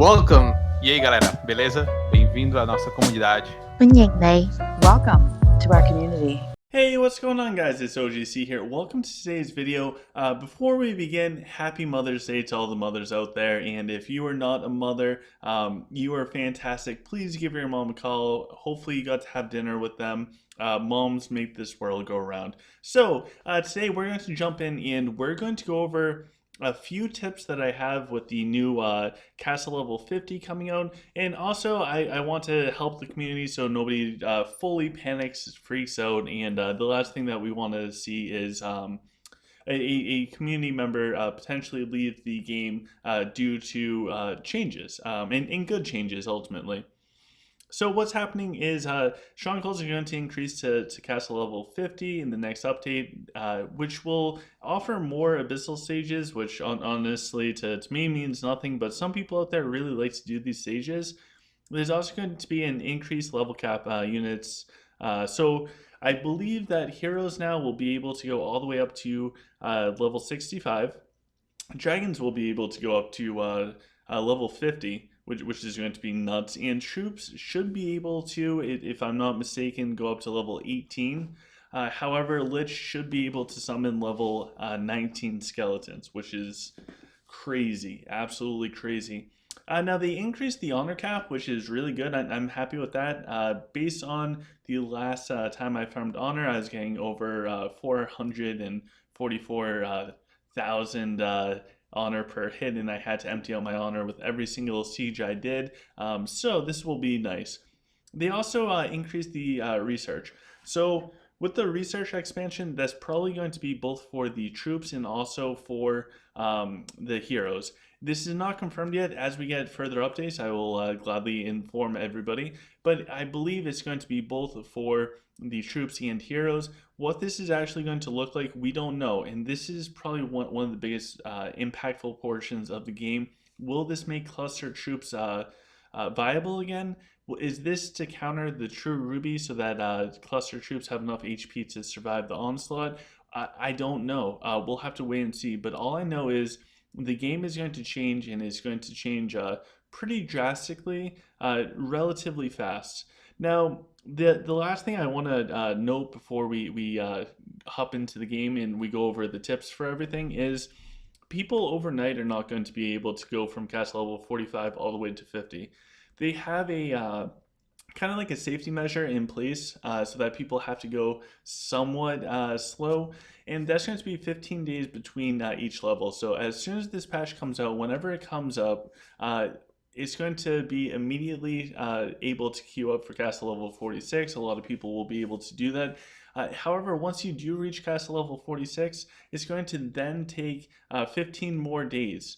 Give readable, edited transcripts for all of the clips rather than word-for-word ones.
Welcome! E aí, galera, beleza? Bem-vindo à nossa comunidade. Welcome to our community. Hey, what's going on, guys? It's OGC here. Welcome to today's video. Before we begin, happy Mother's Day to all the mothers out there. And if you are not a mother, you are fantastic. Please give your mom a call. Hopefully you got to have dinner with them. Moms make this world go around. So today we're going to jump in and we're going to go over a few tips that I have with the new Castle Level 50 coming out. And also, I want to help the community so nobody fully panics, freaks out. And the last thing that we want to see is a community member potentially leave the game due to changes, and good changes ultimately. So what's happening is strongholds are going to increase to castle level 50 in the next update, which will offer more abyssal stages, which honestly to me means nothing, but some people out there really like to do these stages. There's also going to be an increased level cap units. So I believe that heroes now will be able to go all the way up to level 65. Dragons will be able to go up to level 50, which is going to be nuts. And troops should be able to, if I'm not mistaken, go up to level 18. However, Lich should be able to summon level 19 skeletons, which is crazy, absolutely crazy. Now they increased the honor cap, which is really good. I'm happy with that. Based on the last time I farmed honor, I was getting over 444,000 honor per hit, and I had to empty out my honor with every single siege I did. So this will be nice. They also increased the research. So with the research expansion, that's probably going to be both for the troops and also for the heroes. This is not confirmed yet. As we get further updates, I will gladly inform everybody. But I believe it's going to be both for the troops and heroes. What this is actually going to look like, we don't know. And this is probably one of the biggest impactful portions of the game. Will this make cluster troops viable again? Is this to counter the true ruby so that cluster troops have enough HP to survive the onslaught? I don't know. We'll have to wait and see. But all I know is the game is going to change, and it's going to change pretty drastically, relatively fast. Now, the last thing I want to note before we hop into the game and we go over the tips for everything is people overnight are not going to be able to go from castle level 45 all the way to 50. They have a kind of like a safety measure in place so that people have to go somewhat slow, and that's going to be 15 days between each level. So as soon as this patch comes out, whenever it comes up, it's going to be immediately able to queue up for castle level 46. A lot of people will be able to do that. However, once you do reach castle level 46, it's going to then take 15 more days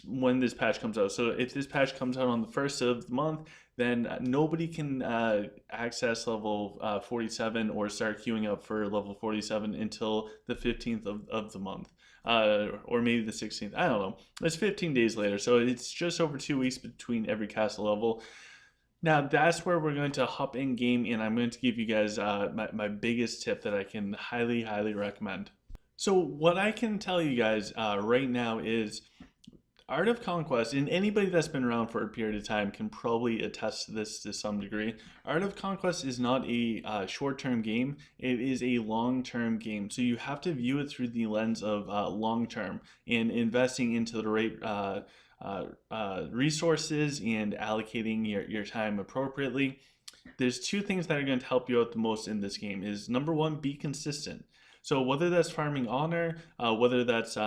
when this patch comes out. So if this patch comes out on the 1st of the month, then nobody can access level 47 or start queuing up for level 47 until the 15th of the month. Or maybe the 16th, I don't know. It's 15 days later, so it's just over 2 weeks between every castle level. Now that's where we're going to hop in game, and I'm going to give you guys my biggest tip that I can highly recommend. So what I can tell you guys right now is Art of Conquest, and anybody that's been around for a period of time can probably attest to this to some degree. Art of Conquest is not a short-term game, it is a long-term game. So you have to view it through the lens of long-term and investing into the right resources and allocating your time appropriately. There's two things that are going to help you out the most in this game is number one, be consistent. So whether that's farming honor, whether that's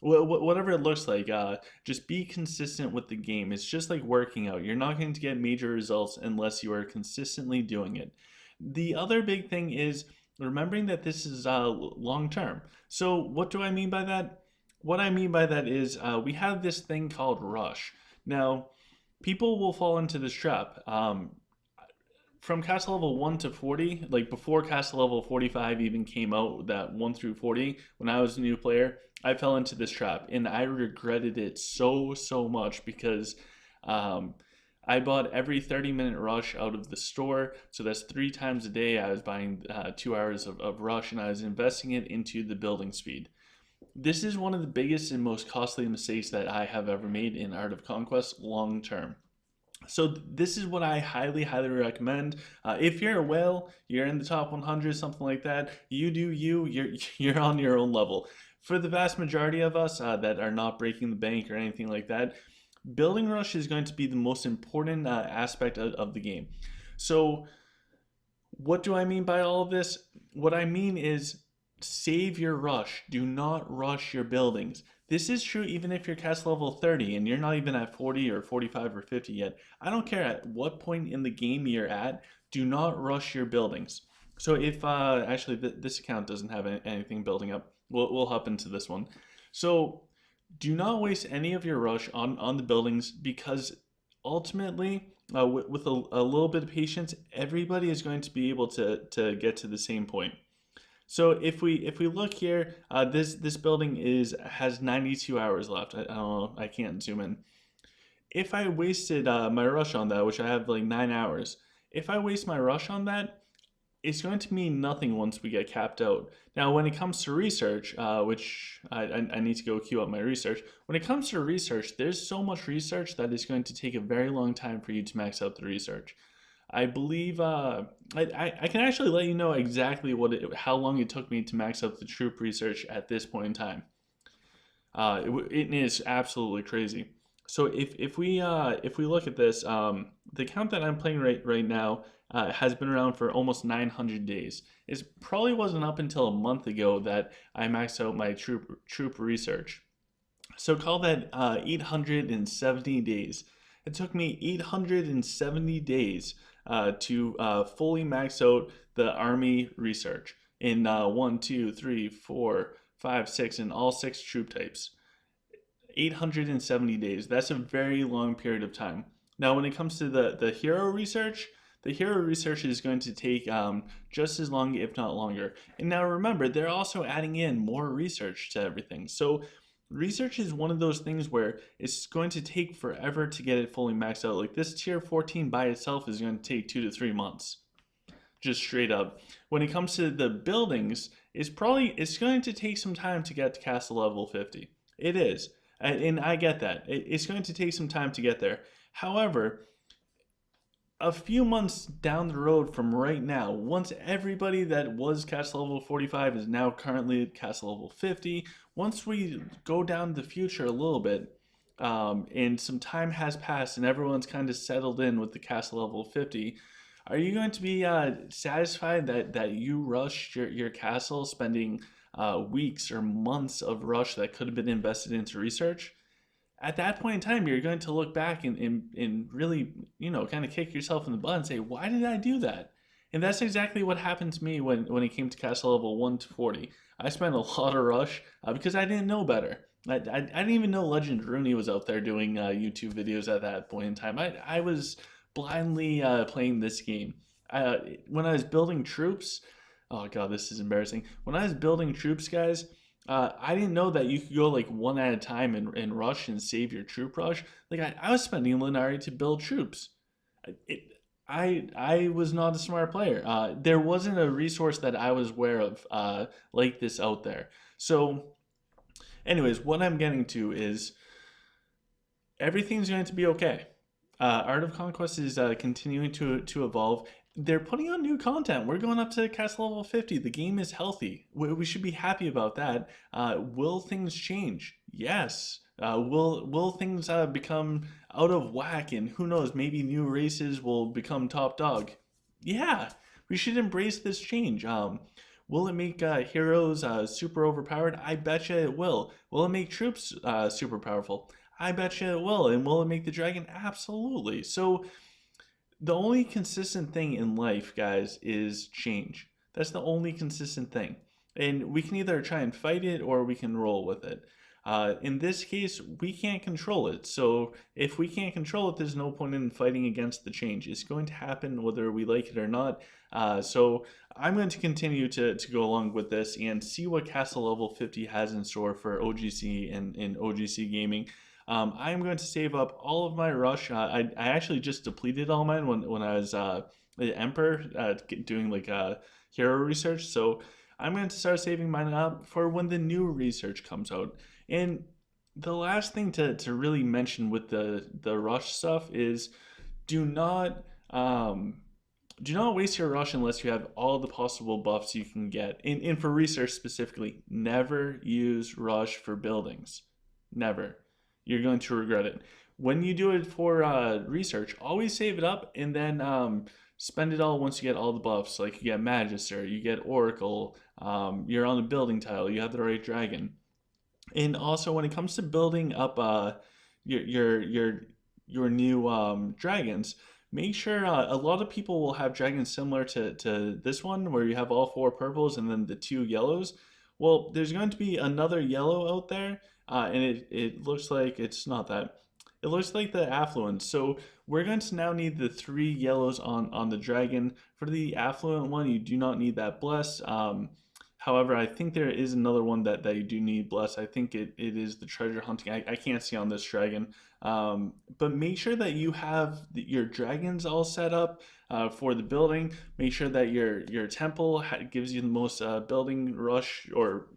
whatever it looks like, just be consistent with the game. It's just like working out. You're not going to get major results unless you are consistently doing it. The other big thing is remembering that this is long term. So what do I mean by that? What I mean by that is we have this thing called rush. Now, people will fall into this trap. From castle level 1 to 40, like before castle level 45 even came out, that 1 through 40, when I was a new player, I fell into this trap and I regretted it so much because I bought every 30-minute rush out of the store. So that's 3 times a day I was buying 2 hours of rush, and I was investing it into the building speed. This is one of the biggest and most costly mistakes that I have ever made in Art of Conquest long term. So this is what I highly, highly recommend. If you're a whale, you're in the top 100, something like that. You do you. You're on your own level. For the vast majority of us that are not breaking the bank or anything like that, building rush is going to be the most important aspect of the game. So what do I mean by all of this? What I mean is save your rush. Do not rush your buildings. This is true even if you're cast level 30 and you're not even at 40 or 45 or 50 yet. I don't care at what point in the game you're at, do not rush your buildings. So if actually this account doesn't have anything building up, we'll hop into this one. So do not waste any of your rush on the buildings, because ultimately with a little bit of patience, everybody is going to be able to get to the same point. So if we look here, this building has 92 hours left. I don't know, I can't zoom in. If I wasted my rush on that, which I have like 9 hours, if I waste my rush on that, it's going to mean nothing once we get capped out. Now, when it comes to research, which I need to go queue up my research. When it comes to research, there's so much research that it's going to take a very long time for you to max out the research. I believe I can actually let you know exactly how long it took me to max out the troop research at this point in time. It is absolutely crazy. So if we look at this, the account that I'm playing right now has been around for almost 900 days. It probably wasn't up until a month ago that I maxed out my troop research. So call that 870 days. It took me 870 days to fully max out the army research in 1, 2, 3, 4, 5, 6, and all 6 troop types. 870 days. That's a very long period of time. Now, when it comes to the hero research, the hero research is going to take just as long, if not longer. And now remember, they're also adding in more research to everything. So research is one of those things where it's going to take forever to get it fully maxed out. Like this tier 14 by itself is going to take 2 to 3 months. Just straight up. When it comes to the buildings, it's going to take some time to get to castle level 50. It is. And I get that. It's going to take some time to get there. However, a few months down the road from right now, once everybody that was castle level 45 is now currently at castle level 50, once we go down the future a little bit, and some time has passed and everyone's kind of settled in with the castle level 50, are you going to be satisfied that you rushed your castle, spending weeks or months of rush that could have been invested into research? At that point in time, you're going to look back and really, kind of kick yourself in the butt and say, why did I do that? And that's exactly what happened to me when it came to castle level 1 to 40. I spent a lot of rush because I didn't know better. I didn't even know Legend Rooney was out there doing YouTube videos at that point in time. I was blindly playing this game. When I was building troops, oh god, this is embarrassing. When I was building troops, guys, I didn't know that you could go like one at a time and rush and save your troop rush. Like I was spending Linari to build troops. I was not a smart player. There wasn't a resource that I was aware of like this out there. So, anyways, what I'm getting to is everything's going to be okay. Art of Conquest is continuing to evolve. They're putting on new content. We're going up to castle level 50. The game is healthy. We should be happy about that. Will things change? Yes. Will things become out of whack, and who knows, maybe new races will become top dog? Yeah, we should embrace this change. Will it make heroes super overpowered? I betcha it will. Will it make troops super powerful? I betcha it will. And will it make the dragon? Absolutely. So the only consistent thing in life, guys, is change. That's the only consistent thing. And we can either try and fight it or we can roll with it. In this case, we can't control it. So if we can't control it, there's no point in fighting against the change. It's going to happen whether we like it or not. So I'm going to continue to go along with this and see what Castle Level 50 has in store for OGC and OGC Gaming. I'm going to save up all of my rush. I actually just depleted all mine when I was the Emperor doing like hero research. So I'm going to start saving mine up for when the new research comes out. And the last thing to really mention with the rush stuff is do not um, do not waste your rush unless you have all the possible buffs you can get. And for research specifically, never use rush for buildings. Never. You're going to regret it. When you do it for research, always save it up and then spend it all once you get all the buffs. Like you get Magister, you get Oracle, you're on a building tile, you have the right dragon. And also, when it comes to building up your your your your new dragons, make sure a lot of people will have dragons similar to this one, where you have all four purples and then the two yellows. Well, there's going to be another yellow out there, and it looks like it's not that. It looks like the affluent. So we're going to now need the three yellows on the dragon. For the affluent one, you do not need that bless. However, I think there is another one that you do need bless. I think it is the treasure hunting. I can't see on this dragon. But make sure that you have your dragons all set up for the building. Make sure that your temple gives you the most building rush, or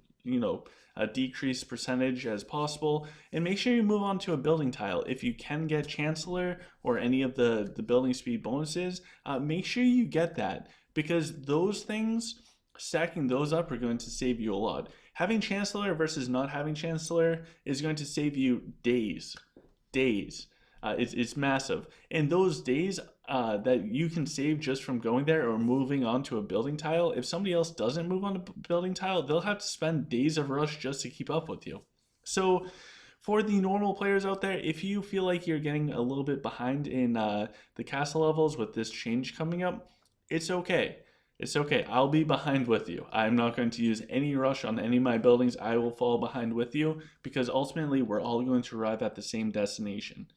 a decreased percentage as possible. And make sure you move on to a building tile. If you can get Chancellor or any of the building speed bonuses, make sure you get that, because those things, stacking those up, are going to save you a lot. Having Chancellor versus not having Chancellor is going to save you days. It's massive. And those days that you can save just from going there or moving on to a building tile, if somebody else doesn't move on a building tile, they'll have to spend days of rush just to keep up with you. So for the normal players out there, if you feel like you're getting a little bit behind in the castle levels with this change coming up, it's okay. It's okay. I'll be behind with you. I'm not going to use any rush on any of my buildings. I will fall behind with you, because ultimately we're all going to arrive at the same destination.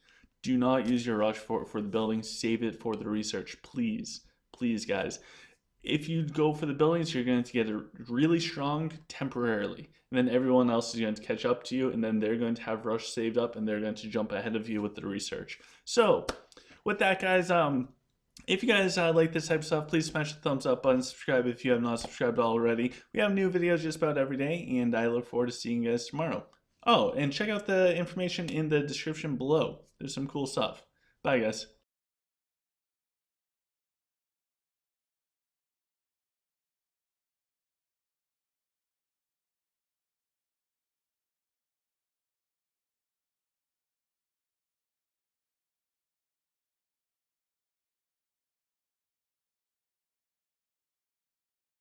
Do not use your rush for the buildings. Save it for the research, please. Please, guys. If you go for the buildings, you're going to get really strong temporarily. And then everyone else is going to catch up to you, and then they're going to have rush saved up, and they're going to jump ahead of you with the research. So, with that, guys, if you guys like this type of stuff, please smash the thumbs up button, subscribe if you have not subscribed already. We have new videos just about every day, and I look forward to seeing you guys tomorrow. Oh, and check out the information in the description below. There's some cool stuff. Bye, guys.